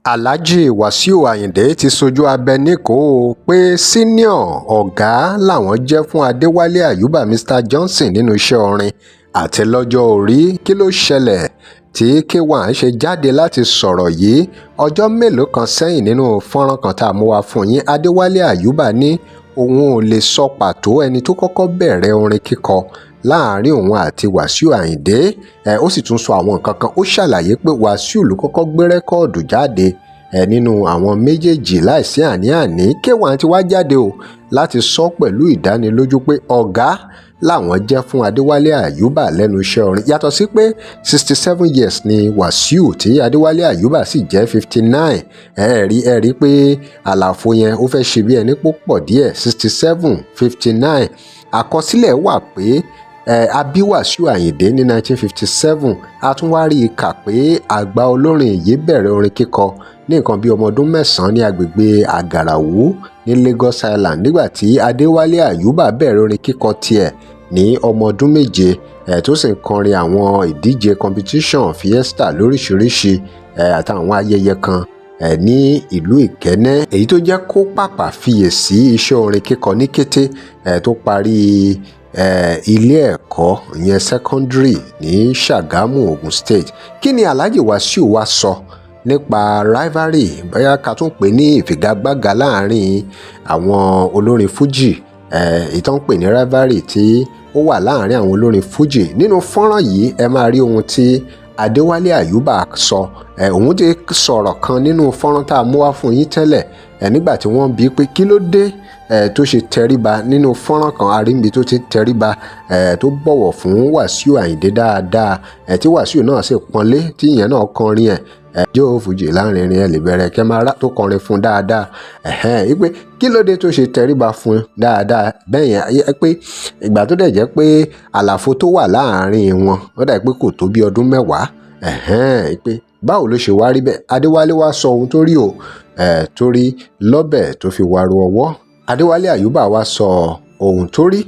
Alhaji Wasiu Ayinde ti sojú abẹ níkòó pé síníọ̀ ọ̀gá làwọn jẹ́ fún Adewale Ayuba Mr Johnson nínú iṣẹ́ orin àti lọ́jọ́ orí. Kí ló ṣẹlẹ̀ tí K1 ṣe jáde láti sọ̀rọ̀ yìí? Ọjọ́ mélòó kan sẹ́yìn nínú fọ́nrán kan tá a mú wá fún yín, Adewale Ayuba ní òun ò lè sọ pàtó ẹni tó kọ́kọ́ bẹ̀rẹ̀ orin kíkọ láàrin òun àti Wasiu Ayinde. Ó sì tún sọ àwọn nǹkan kan. Ó ṣàlàyé pé Wasiu ló kọ́kọ́ gbé rẹ́kọ́ọ̀dù jáde nínú àwọn méjèèjì láìsí àní-àní. K1 ti wá jáde o láti sọ pẹ̀lú ìdánilójú pé ọ̀gá làwọn jẹ́ fún Adewale Ayuba lẹ́nu iṣẹ́ orin. Yàtọ̀ sí pé 67 years ni Wasiu tí Adewale Ayuba sì jẹ́ 59. Ẹ rí pé àlàfo yẹn ó fẹ́ ṣe bí ẹni pọ̀ díẹ̀. 67, 59. Àkọsílẹ̀ wà pé a bí Wasiu Ayinde ní 1957. A tún wá rí i kà pé àgbà olórin yìí bẹ̀rẹ̀ orin kíkọ ní nǹkan bí ọmọ ọdún 9 ní agbègbè Àgàràwú ní Lagos Island, nígbà tí Adewale Ayuba bẹ̀rẹ̀ orin kíkọ tiẹ̀ ní ọmọ ọdún 7 tó sì ń kọrin àwọn ìdíje competition fiesta lóríṣiríṣi àtàwọn ayẹyẹ kan ní ìlú Ìkẹ́nnẹ́, èyí tó jẹ́ kó pàpà fiyèsí iṣẹ́ orin kíkọ ní kété tó parí ilé ẹ̀kọ́ ìyẹn secondary ní Ṣàgámù, Ogun State. Kí ni Alhaji Wasiu wá sọ nípa rivalry, bóyá ká tún pè ní ìfigagbága láàrin àwọn olórin Fuji, ìtàn pè ní rivalry tí ó wà láàrin àwọn olórin Fuji? Nínú fọ́nrán yìí ẹ máa rí ohun tí Adewale Ayuba sọ. Òun ti sọ̀rọ̀ kan nínú fọ́nrán tá a mú wá fún yín tẹ́lẹ̀ nígbà tí wọ́n bi pé kí ló dé tó ṣe tẹríba. Nínú fọ́nrán kan arímbi tó ti tẹríba tó bọ̀wọ̀ fún Wasiu Ayinde dáadáa tí Wasiu náà sì pọ́nlé tí ìyẹn náà kọrin jó Fuji láàrin ẹ lè bẹ̀rẹ̀ kẹ́márà tó kọrin fún dáadáa. Wípé kí ló dé tó ṣe tẹríba fún dáadáa bẹ́ẹ̀ yẹn, pé ìgbà tó dẹ̀ jẹ́ pé àlàfo tó wà láàrin wọn ó dà pé kò tó bí ọdún 10. Pé báwo ló ṣe wá rí bẹ́ẹ̀? Adewale wá sọ ohun tó rí o tó rí lọ́bẹ̀ tó fi wàrú ọwọ́. Adewale Ayuba wá sọ ohun tó rí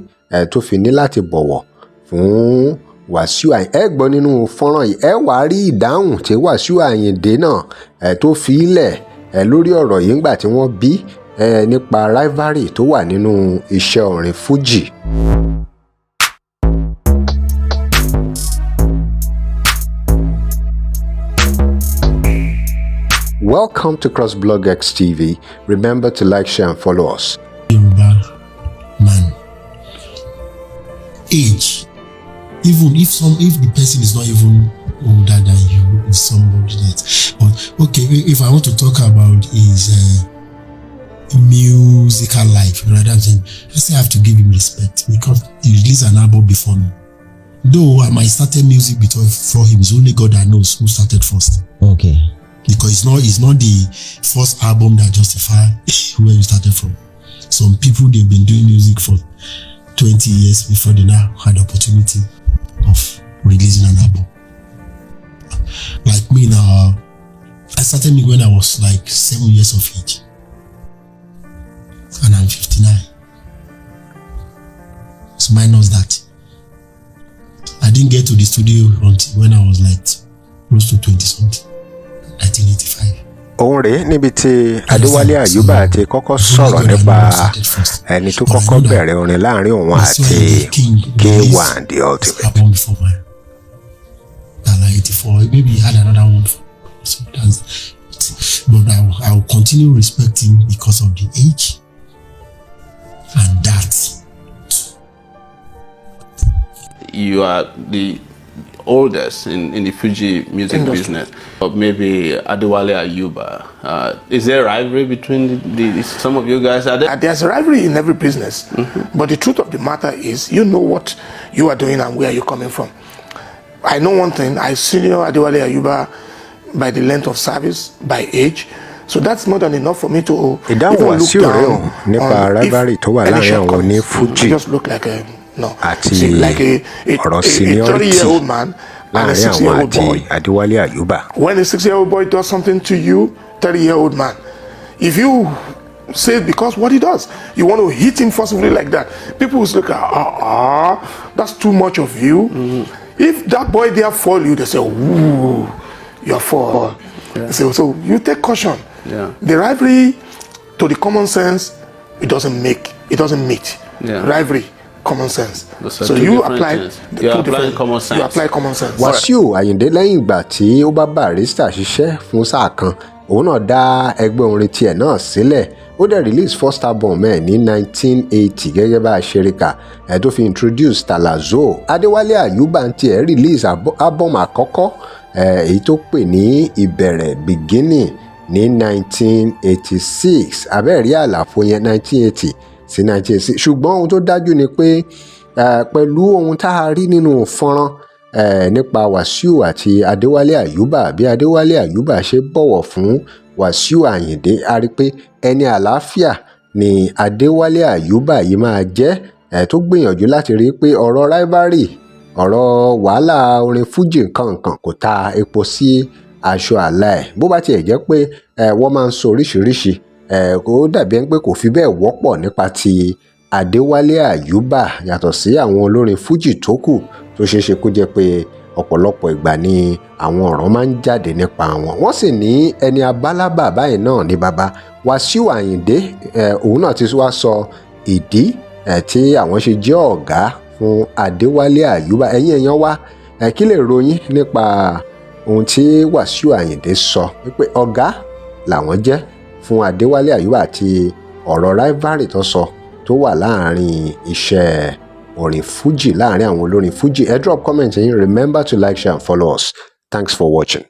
tó fi ní láti bọ̀wọ̀ fún Wasiu Ayinde. Ẹ gbọ́ nínú fọ́nrán yìí, ẹ wá rí ìdáhùn tí Wasiu Ayinde náà tó fi ilẹ̀ lórí ọ̀rọ̀ yìí ńgbà tí wọ́n bí nípa rivalry tó wà nínú iṣẹ́ orin Fuji. Welcome to CrossBlogX TV. Remember to like, share and follow us. Yoruba man. Age. Even if the person is not even older than you, is somebody that. But okay, if I want to talk about his musical life rather than, I say I have to give him respect because he released an album before me. Though I might started music before him, it's only God that knows who started first. Okay. Because it's not the first album that justify where you started from. Some people, they've been doing music for 20 years before they now had the opportunity of releasing an album. Like me now, I started when I was like 7 years of age. And I'm 59. So minus that. I didn't get to the studio until when I was like close to 20 something. 1985. Òun rèé níbi tí Adewale Ayuba ti kọ́kọ́ sọ̀rọ̀ nípa ẹni tó kọ́kọ́ bẹ̀rẹ̀ orin láàrin òun àti K1 the ultimate. Album before mine. Like 84, maybe he had another one. So but I will continue respecting because of the age and that. You are the oldest in the Fuji music business, but maybe Adewale Ayuba. Is there a rivalry between some of you guys? There's a rivalry in every business, but the truth of the matter is, you know what you are doing and where you're coming from. I know one thing: I senior Adewale Ayuba by the length of service, by age. So that's more than enough for me to even look down on rivalry tó wà láàrin àwọn ní Fuji. Just look like a àti ọ̀rọ̀ seniority 30-year-old man and a 6-year-old boy. Adewale Ayuba. When a 6-year-old boy does something to you, 30-year-old man, if you say because what he does, you want to hit him forcibly like that, people will look at, that's too much of you. If that boy there fall you, they say, ooh, you're fall. Yeah. So you take caution. Yeah. The rivalry, to the common sense, it doesn't meet. Yeah. Rivalry, common sense. Those are So two you different apply things. You're applying common sense. You apply common sense. Wasiu Ayinde lẹ́yìn ìgbà tí ó bá Barrister ṣiṣẹ́ fún sáà kan òun náà dá ẹgbẹ́ orin tiẹ̀ náà sílẹ̀ ó dẹ̀ release first album ẹ̀ ní 1980 gẹ́gẹ́ bá a ṣe rí kà ẹ̀ tó fi introduce Talazo. Adewale Ayuba tiẹ̀ release album àkọ́kọ́ èyí tó pè ní ìbẹ̀rẹ̀ beginning ní 1986 abẹ́ẹ̀rí àlàfo yẹn 1980 sí 1986 ṣùgbọ́n ohun tó dájú ni pé pẹ̀lú ohun tá a rí nínú fọ́nrán nípa Wasiu àti Adewale Ayuba bí Adewale Ayuba ṣe bọ̀wọ̀ fún Wasiu Ayinde a rí pé ẹni àlàáfíà ni Adewale Ayuba yìí máa jẹ́ tó gbìyànjú láti rí pé ọ̀rọ̀ rivalry ọ̀rọ̀ wàhálà orin Fuji nǹkan kò ta epo sí aṣọ àlà ẹ̀ bó bá tiẹ̀ jẹ́ pé wọ́n máa ń sọ oríṣiríṣi kò dàbí ẹni pé kò fi bẹ́ẹ̀ wọ́pọ̀ nípa ti Adewale Ayuba yàtọ̀ sí àwọn olórin Fuji tó kù tó ṣeé ṣe kó jẹ́ pé ọ̀pọ̀lọpọ̀ ìgbà ni àwọn ọ̀rọ̀ máa ń jáde nípa wọn. Wọ́n sì ní ẹni abálábà báyìí náà ní baba Wasiu Ayinde òun náà ti wá sọ ìdí tí àwọn ṣe jẹ́ ọ̀gá fún Adewale Ayuba. Ẹ̀yin èèyàn wa kí lè ròyìn nípa ohun tí Wasiu Ayinde sọ wípé ọ̀gá làwọn jẹ́ fún Adewale Ayuba àti ọ̀rọ̀ rivalry tó sọ tó wà láàrin iṣẹ́ orin Fuji láàrin àwọn olórin Fuji. Ẹ drop comment yín. Remember to like, share and follow us. Thanks for watching.